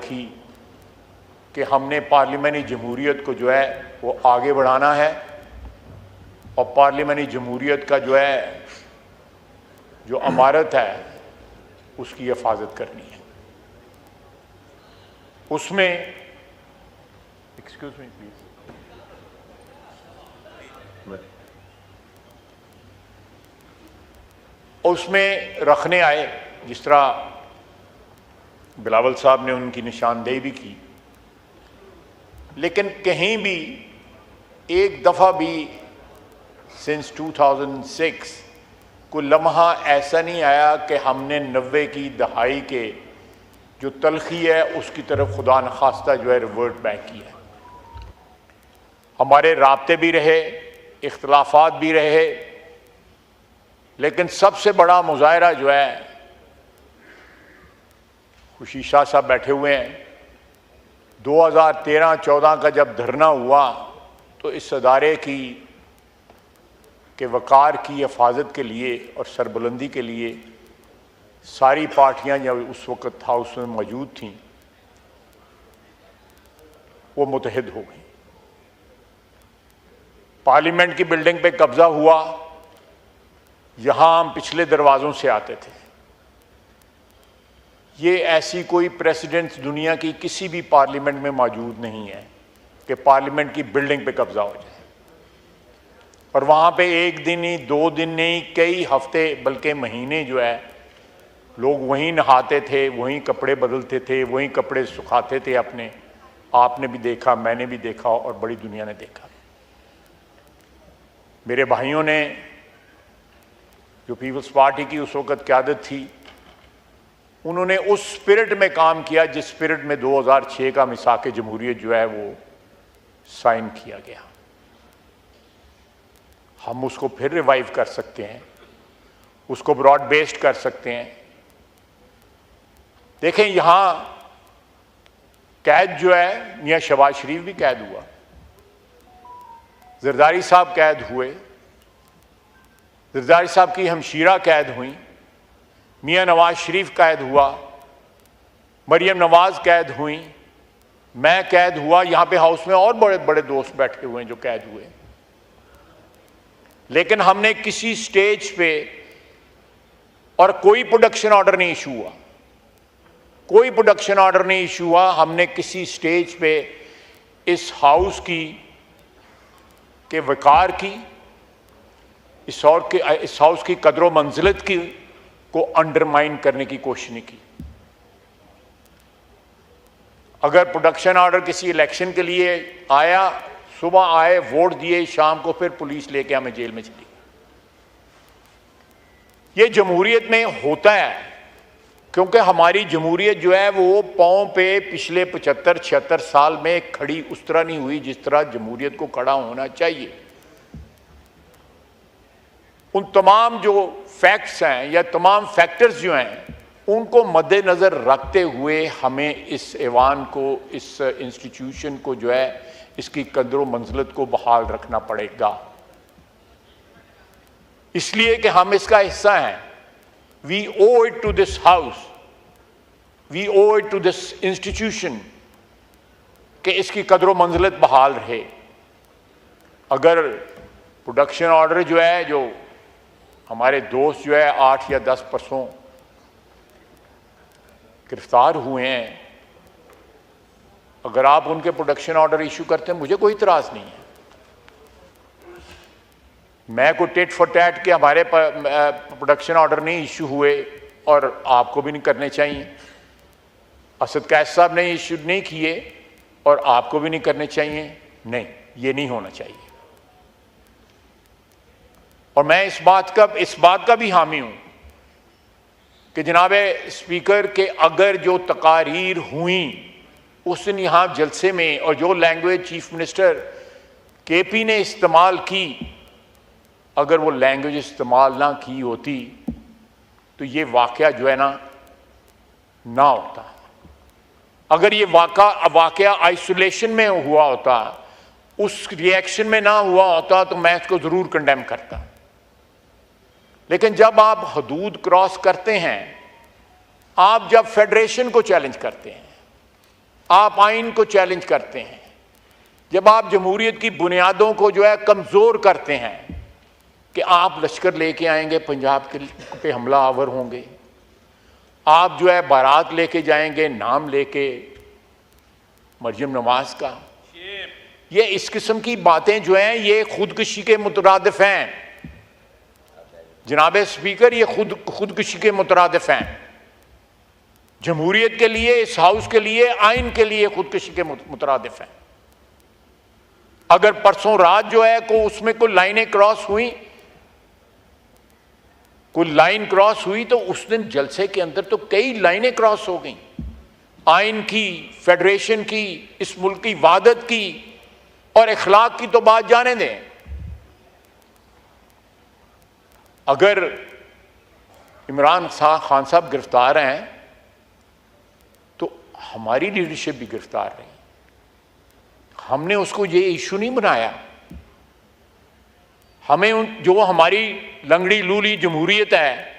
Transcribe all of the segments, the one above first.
रखी कि हमने पार्लियामानी जमहूरियत को जो है वो आगे बढ़ाना है और पार्लियामानी जमहूरियत का जो है जो अमारत है उसकी हिफाजत करनी है। उसमें एक्सक्यूज मी प्लीज, उसमें रखने आए, जिस तरह बिलावल साहब ने उनकी निशानदेही भी की, लेकिन कहीं भी एक दफ़ा भी सिंस 2006 कोई लम्हा ऐसा नहीं आया कि हमने 90 की दहाई के जो तलखी है उसकी तरफ खुदा न खास्ता जो है रिवर्ट बैक किया। हमारे राब्ते भी रहे, इख्तलाफात भी रहे, लेकिन सबसे बड़ा मुजाहरा जो है, खुशी शाह साहब बैठे हुए हैं, 2013-14 का जब धरना हुआ तो इस अदारे की के वक़ार की हिफाजत के लिए और सरबुलंदी के लिए सारी पार्टियां जो उस वक़्त हाउस में मौजूद थीं वो मुत्तहिद हो गई। पार्लियामेंट की बिल्डिंग पे कब्जा हुआ, यहां हम पिछले दरवाज़ों से आते थे। ये ऐसी कोई प्रेसिडेंट दुनिया की किसी भी पार्लियामेंट में मौजूद नहीं है कि पार्लियामेंट की बिल्डिंग पे कब्जा हो जाए और वहाँ पे एक दिन ही, 2 दिन नहीं, कई हफ्ते बल्कि महीने जो है लोग वहीं नहाते थे, वहीं कपड़े बदलते थे, वहीं कपड़े सुखाते थे अपने। आपने भी देखा, मैंने भी देखा और बड़ी दुनिया ने देखा। मेरे भाइयों ने, जो पीपल्स पार्टी की उस वक़्त क़यादत थी, उन्होंने उस स्पिरिट में काम किया जिस स्पिरिट में 2006 का मिसाक जमहूरियत जो है वो साइन किया गया। हम उसको फिर रिवाइव कर सकते हैं, उसको ब्रॉड बेस्ड कर सकते हैं। देखें, यहां कैद जो है, मियां शहबाज शरीफ भी कैद हुआ, जरदारी साहब कैद हुए, जरदारी साहब की हमशीरा कैद हुई, मियां नवाज शरीफ कैद हुआ, मरियम नवाज कैद हुई, मैं कैद हुआ, यहां पे हाउस में और बड़े बड़े दोस्त बैठे हुए हैं जो कैद हुए। लेकिन हमने किसी स्टेज पे, और कोई प्रोडक्शन ऑर्डर नहीं इशू हुआ, कोई प्रोडक्शन ऑर्डर नहीं इशू हुआ, हमने किसी स्टेज पे इस हाउस की के वकार की, इस हाउस की कदर मंजिलत की को अंडरमाइन करने की कोशिश नहीं की। अगर प्रोडक्शन ऑर्डर किसी इलेक्शन के लिए आया, सुबह आए, वोट दिए, शाम को फिर पुलिस लेके हमें जेल में चली। ये जमहूरियत में होता है, क्योंकि हमारी जमहूरियत जो है वो पांव पे पिछले 75-76 साल में खड़ी उस तरह नहीं हुई जिस तरह जमहूरियत को खड़ा होना चाहिए। उन तमाम जो फैक्ट्स हैं या तमाम फैक्टर्स जो हैं उनको मद्देनज़र रखते हुए हमें इस ऐवान को, इस इंस्टीट्यूशन को जो है, इसकी कदर व मंजिलत को बहाल रखना पड़ेगा, इसलिए कि हम इसका हिस्सा हैं। We owe it to this house, we owe it to this institution कि इसकी कदर व मंजिलत बहाल रहे। अगर प्रोडक्शन ऑर्डर जो है, जो हमारे दोस्त जो है 8 या 10 परसों गिरफ्तार हुए हैं, अगर आप उनके प्रोडक्शन ऑर्डर इशू करते हैं, मुझे कोई इतराज़ नहीं है। मैं कोई टेट फॉर टैट के हमारे प्रोडक्शन ऑर्डर नहीं इशू हुए और आपको भी नहीं करने चाहिए, असद कैफ साहब ने इशू नहीं किए और आपको भी नहीं करने चाहिए। नहीं, ये नहीं होना चाहिए। और मैं इस बात का भी हामी हूं कि जनाब स्पीकर के अगर जो तकारीर हुई उस दिन यहाँ जलसे में, और जो लैंग्वेज चीफ मिनिस्टर केपी ने इस्तेमाल की, अगर वो लैंग्वेज इस्तेमाल ना की होती तो ये वाक़या जो है ना होता। अगर ये वाक़या आइसोलेशन में हुआ होता, उस रिएक्शन में ना हुआ होता, तो मैं इसको ज़रूर कंडेम करता। लेकिन जब आप हदूद क्रॉस करते हैं, आप जब फेडरेशन को चैलेंज करते हैं, आप आइन को चैलेंज करते हैं, जब आप जमहूरियत की बुनियादों को जो है कमज़ोर करते हैं कि आप लश्कर लेके आएंगे, पंजाब के पे हमला आवर होंगे, आप जो है बारात लेके जाएंगे नाम लेके मरियम नवाज का, ये इस किस्म की बातें जो हैं ये खुदकुशी के मुतरादिफ हैं। जनाब स्पीकर, ये खुदकुशी के मुतरादिफ हैं। जमहूरियत के लिए, इस हाउस के लिए, आइन के लिए खुदकुशी के मुतरादिफ हैं। अगर परसों रात जो है को उसमें कोई लाइनें क्रॉस हुई, कोई लाइन क्रॉस हुई, तो उस दिन जलसे के अंदर तो कई लाइनें क्रॉस हो गई, आइन की, फेडरेशन की, इस मुल्क की वादत की और इखलाक की तो बात जाने दें। अगर इमरान खान साहब गिरफ्तार हैं तो हमारी लीडरशिप भी गिरफ्तार रही। हमने उसको ये इशू नहीं बनाया। हमें जो हमारी लंगड़ी लूली जमहूरियत है,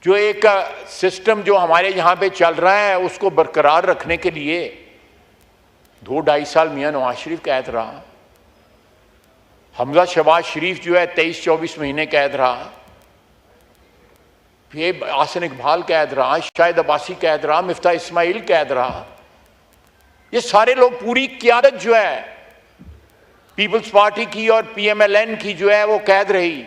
जो एक सिस्टम जो हमारे यहाँ पे चल रहा है, उसको बरकरार रखने के लिए 2-2.5 साल मियाँ नवाज शरीफ कैद रहा, हमजा शहबाज शरीफ जो है 23-24 महीने कैद रहा, फिर आसन इकबाल कैद रहा, शाहिद अब्बासी कैद रहा, मिफ्ता इस्माइल कैद रहा। ये सारे लोग, पूरी क़यादत जो है पीपल्स पार्टी की और PMLN की जो है वो कैद रही,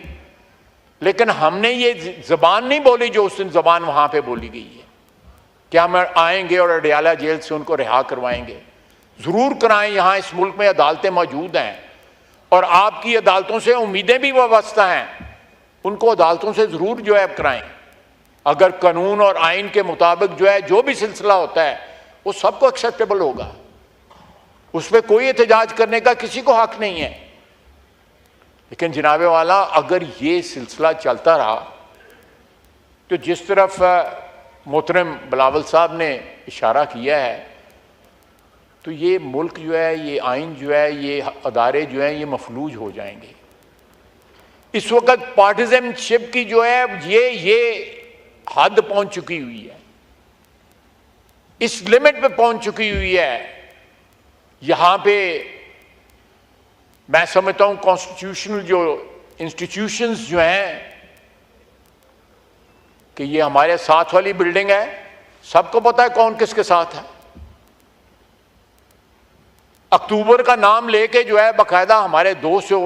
लेकिन हमने ये ज़बान नहीं बोली जो उस दिन ज़बान वहाँ पे बोली गई है कि हम आएंगे और अडयाला जेल से उनको रिहा करवाएंगे। ज़रूर कराएं, यहाँ इस मुल्क में अदालतें मौजूद हैं और आपकी अदालतों से उम्मीदें भी वाबस्ता हैं, उनको अदालतों से ज़रूर जो है कराएं। अगर कानून और आइन के मुताबिक जो है जो भी सिलसिला होता है वो सबको एक्सेप्टेबल होगा, उस पर कोई एहतजाज करने का किसी को हक नहीं है। लेकिन जनाबे वाला, अगर ये सिलसिला चलता रहा तो जिस तरफ मोहतरम बिलावल साहब ने इशारा किया है, तो ये मुल्क जो है, ये आइन जो है, ये अदारे जो हैं, ये मफलूज हो जाएंगे। इस वक्त पार्टिजनशिप की जो है ये हद पहुंच चुकी हुई है, इस लिमिट पे पहुंच चुकी हुई है। यहां पे मैं समझता हूं कॉन्स्टिट्यूशनल जो इंस्टीट्यूशंस जो हैं, कि ये हमारे साथ वाली बिल्डिंग है, सबको पता है कौन किसके साथ है। अक्टूबर का नाम लेके जो है बाकायदा हमारे दोस्त जो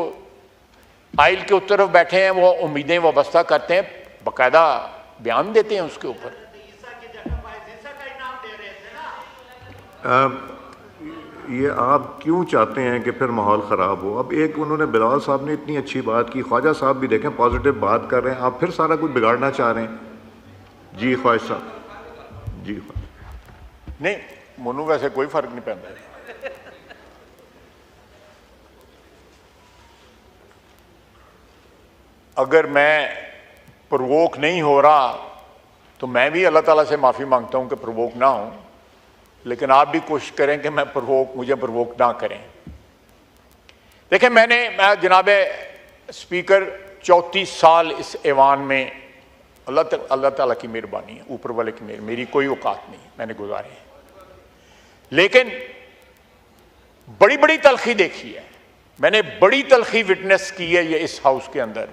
आइल के उस तरफ बैठे हैं वो उम्मीदें वाबस्ता करते हैं, बाकायदा बयान देते हैं उसके ऊपर। ये आप क्यों चाहते हैं कि फिर माहौल ख़राब हो? अब एक उन्होंने बिलावल साहब ने इतनी अच्छी बात की, ख्वाजा साहब भी देखें पॉजिटिव बात कर रहे हैं, आप फिर सारा कुछ बिगाड़ना चाह रहे हैं। जी ख्वाजा साहब। जी नहीं, मोनू वैसे कोई फर्क नहीं पैदा। अगर मैं प्रवोक नहीं हो रहा तो मैं भी अल्लाह ताला से माफ़ी मांगता हूं कि प्रवोक ना हूं, लेकिन आप भी कोशिश करें कि मुझे प्रवोक ना करें। देखें, मैं जनाब स्पीकर 34 साल इस ऐवान में अल्लाह ताला की मेहरबानी है, ऊपर वाले की मेरी कोई औकात नहीं, मैंने गुजारे हैं। लेकिन बड़ी बड़ी तलखी देखी है, मैंने बड़ी तलखी विटनेस की है ये इस हाउस के अंदर,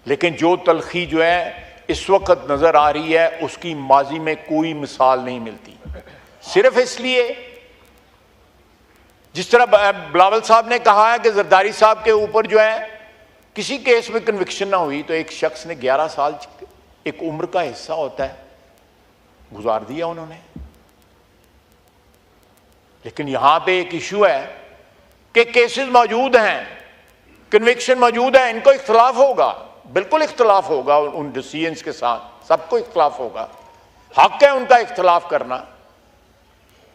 लेकिन जो तलखी जो है इस वक्त नजर आ रही है उसकी माजी में कोई मिसाल नहीं मिलती। सिर्फ इसलिए, जिस तरह बिलावल साहब ने कहा है कि जरदारी साहब के ऊपर जो है किसी केस में कन्विक्शन ना हुई, तो एक शख्स ने 11 साल, एक उम्र का हिस्सा होता है, गुजार दिया उन्होंने। लेकिन यहां पे एक इशू है कि केसेस मौजूद हैं, कन्विक्शन मौजूद है, इनको इख्तलाफ होगा, बिल्कुल इख्तलाफ होगा उन डिसीजंस के साथ, सबको इख्तलाफ होगा, हक है उनका इख्तलाफ करना।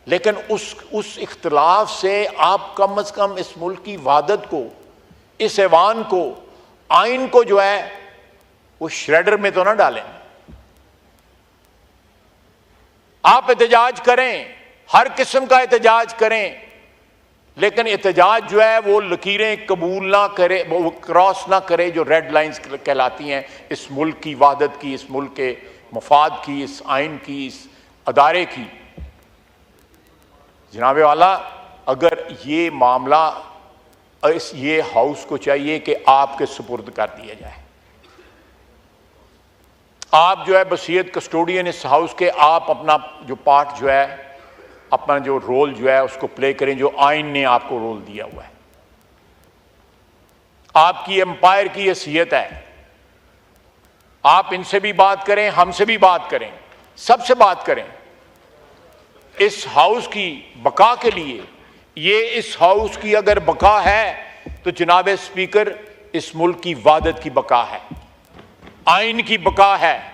लेकिन उस इख्तलाफ से आप कम अज कम इस मुल्क की वादत को, इस ऐवान को, आइन को जो है वो श्रेडर में तो ना डालें। आप एहतजाज करें, हर किस्म का एहतजाज करें, लेकिन एहतजाज जो है वो लकीरें कबूल ना करे, वो क्रॉस ना करे जो रेड लाइंस कहलाती हैं इस मुल्क की वादत की, इस मुल्क के मफाद की, इस आइन की, इस अदारे की। जनाब वाला, अगर ये मामला ये हाउस को चाहिए कि आपके सुपुर्द कर दिया जाए। आप जो है वसीयत कस्टोडियन इस हाउस के, आप अपना जो पार्ट जो है, अपना जो रोल जो है उसको प्ले करें जो आइन ने आपको रोल दिया हुआ है। आपकी एम्पायर की हैसियत है, आप इनसे भी बात करें, हमसे भी बात करें, सबसे बात करें। इस हाउस की बका के लिए, ये इस हाउस की अगर बका है तो जनाब स्पीकर इस मुल्क की वादत की बका है, आइन की बका है।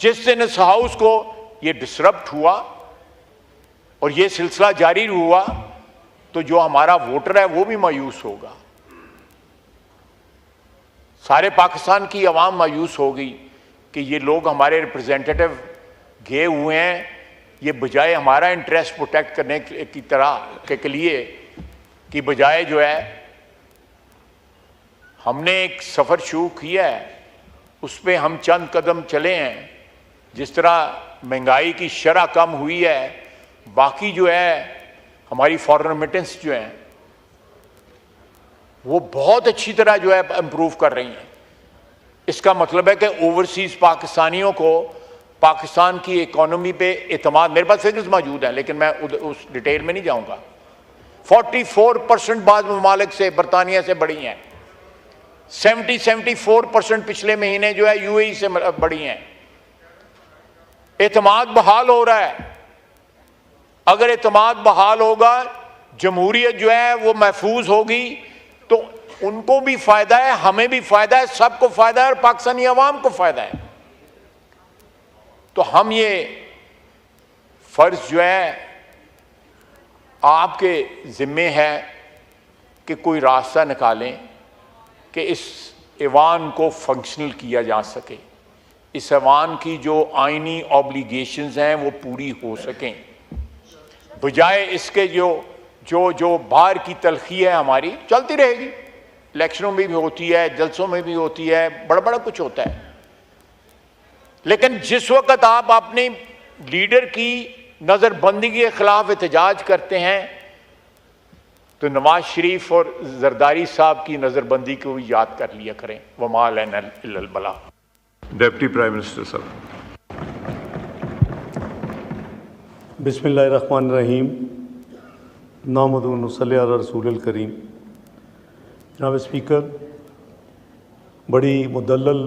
जिस दिन इस हाउस को ये डिसरप्ट हुआ और ये सिलसिला जारी हुआ तो जो हमारा वोटर है वो भी मायूस होगा, सारे पाकिस्तान की आवाम मायूस होगी कि ये लोग हमारे रिप्रेजेंटेटिव गए हुए हैं, ये बजाय हमारा इंटरेस्ट प्रोटेक्ट करने की तरह के लिए की बजाय जो है हमने एक सफ़र शुरू किया है, उस पर हम चंद कदम चले हैं। जिस तरह महंगाई की शरह कम हुई है, बाकी जो है हमारी फॉरेन रेमिटेंस जो है वो बहुत अच्छी तरह जो है इम्प्रूव कर रही हैं। इसका मतलब है कि ओवरसीज़ पाकिस्तानियों को पाकिस्तान की इकोनॉमी पे एतमाद, मेरे पास फिगर्स मौजूद हैं लेकिन मैं उस डिटेल में नहीं जाऊंगा। 44% बाद ममालिक से, बरतानिया से बढ़ी हैं। 74% पिछले महीने जो है यूएई से बढ़ी हैं। एतमाद बहाल हो रहा है। अगर एतमाद बहाल होगा, जमहूरियत जो है वो महफूज होगी, तो उनको भी फायदा है, हमें भी फायदा है, सबको फायदा है और पाकिस्तानी अवाम को फायदा है। तो हम ये फर्ज जो है आपके जिम्मे है कि कोई रास्ता निकालें कि इस ऐवान को फंक्शनल किया जा सके, इस ऐवान की जो आइनी ऑब्लिगेशंस हैं वो पूरी हो सकें, बजाय इसके जो बाहर की तलखी है हमारी चलती रहेगी। इलेक्शनों में भी होती है, जलसों में भी होती है, बड़ा बड़ा कुछ होता है। लेकिन जिस वक्त आप अपने लीडर की नज़रबंदी के खिलाफ एहतजाज करते हैं तो नवाज शरीफ और जरदारी साहब की नज़रबंदी को भी याद कर लिया करें। वमा लना इल्लल बला। डिप्टी प्राइम मिनिस्टर साहब। बिस्मिल्लाहिर्रहमानिर्रहीम। नामुदु व नसल्ली अला रसूलिल करीम। जनाब स्पीकर, बड़ी मुदल्लल